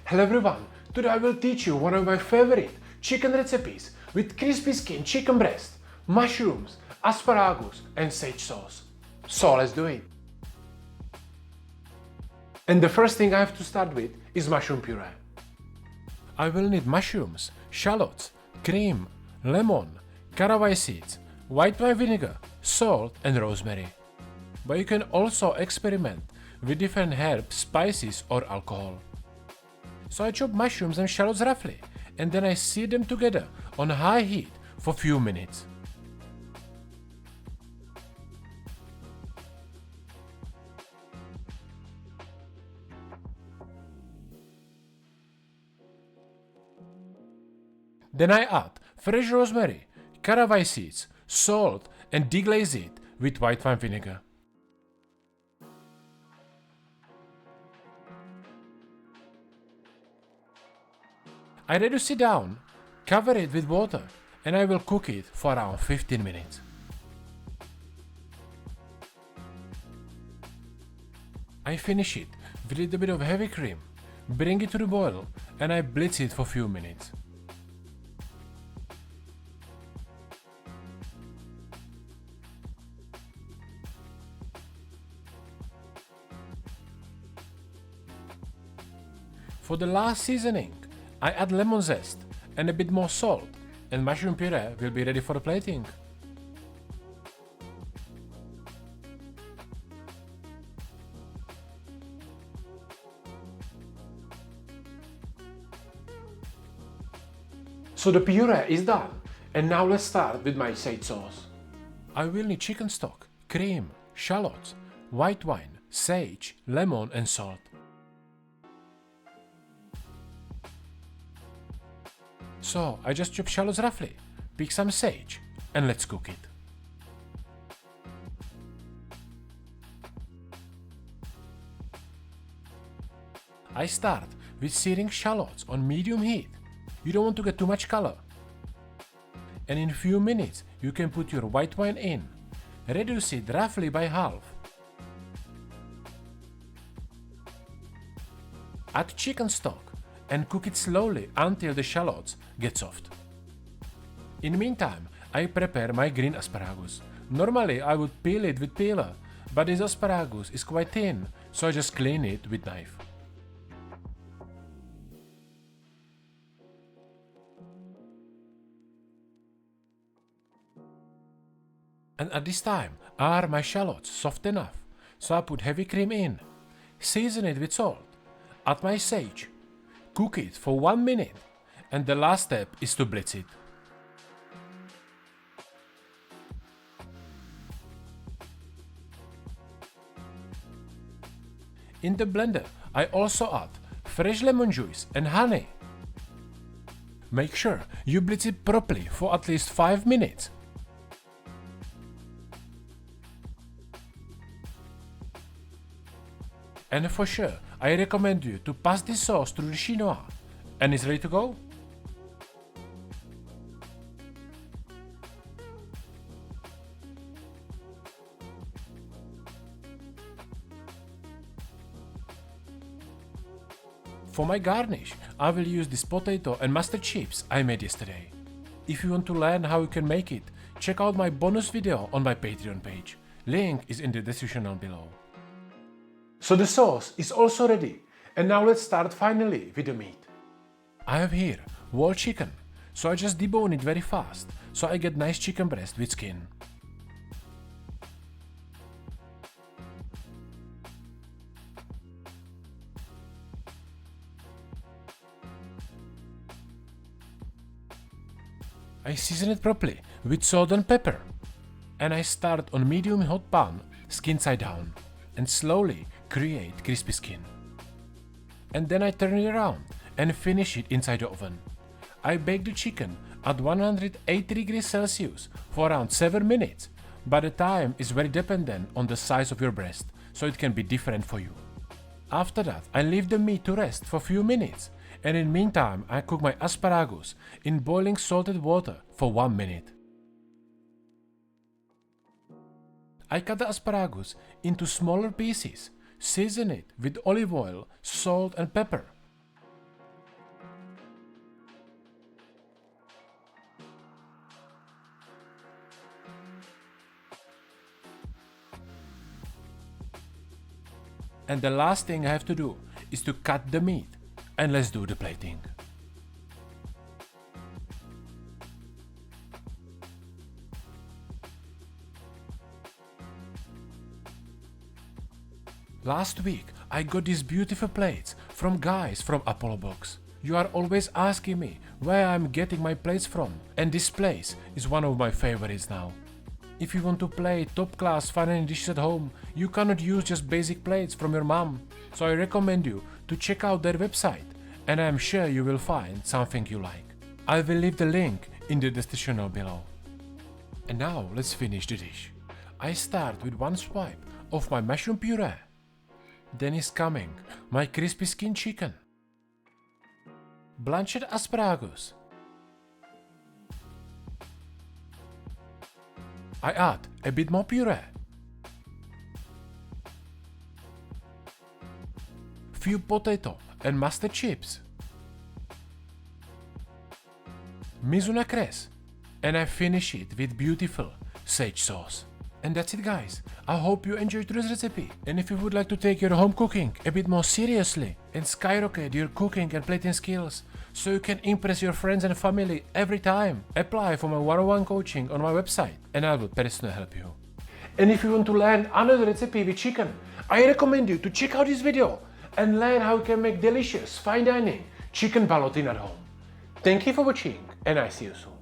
Hello everyone, today I will teach you one of my favorite chicken recipes with crispy skin chicken breast, mushrooms, asparagus and sage sauce. So let's do it. And the first thing I have to start with is mushroom puree. I will need mushrooms, shallots, cream, lemon, caraway seeds, white wine vinegar, salt and rosemary. But you can also experiment with different herbs, spices or alcohol. So I chop mushrooms and shallots roughly and then I sear them together on high heat for few minutes. Then I add fresh rosemary, caraway seeds, salt and deglaze it with white wine vinegar. I reduce it down, cover it with water and I will cook it for around 15 minutes. I finish it with a little bit of heavy cream, bring it to the boil and I blitz it for few minutes. For the last seasoning, I add lemon zest and a bit more salt and mushroom puree will be ready for the plating. So the puree is done and now let's start with my sage sauce. I will need chicken stock, cream, shallots, white wine, sage, lemon and salt. So I just chop shallots roughly, pick some sage and let's cook it. I start with searing shallots on medium heat. You don't want to get too much color. And in a few minutes you can put your white wine in. Reduce it roughly by half. Add chicken stock and cook it slowly until the shallots get soft. In the meantime, I prepare my green asparagus. Normally I would peel it with peeler, but this asparagus is quite thin, so I just clean it with knife. And at this time, are my shallots soft enough? So I put heavy cream in, season it with salt, add my sage, cook it for 1 minute and the last step is to blitz it. In the blender I also add fresh lemon juice and honey. Make sure you blitz it properly for at least 5 minutes. And for sure, I recommend you to pass this sauce through the chinois. And it's ready to go? For my garnish, I will use this potato and mustard chips I made yesterday. If you want to learn how you can make it, check out my bonus video on my Patreon page. Link is in the description down below. So the sauce is also ready and now let's start finally with the meat. I have here whole chicken, so I just debone it very fast so I get nice chicken breast with skin. I season it properly with salt and pepper and I start on medium hot pan, skin side down, and slowly create crispy skin. And then I turn it around and finish it inside the oven. I bake the chicken at 180 degrees Celsius for around 7 minutes, but the time is very dependent on the size of your breast, so it can be different for you. After that, I leave the meat to rest for a few minutes, and in the meantime I cook my asparagus in boiling salted water for 1 minute. I cut the asparagus into smaller pieces, season it with olive oil, salt and pepper. And the last thing I have to do is to cut the meat. And let's do the plating. Last week I got these beautiful plates from guys from Apollo Box. You are always asking me where I'm getting my plates from, and this place is one of my favorites now. If you want to play top class fine dining dishes at home, you cannot use just basic plates from your mom, so I recommend you to check out their website, and I am sure you will find something you like. I will leave the link in the description below. And now let's finish the dish. I start with one swipe of my mushroom puree. Then is coming my crispy skin chicken, blanched asparagus. I add a bit more puree, few potato and mustard chips, mizuna cress, and I finish it with beautiful sage sauce. And that's it, guys. I hope you enjoyed today's recipe, and if you would like to take your home cooking a bit more seriously and skyrocket your cooking and plating skills so you can impress your friends and family every time, apply for my one-on-one coaching on my website and I will personally help you. And if you want to learn another recipe with chicken, I recommend you to check out this video and learn how you can make delicious fine dining chicken ballotine at home. Thank you for watching, and I see you soon.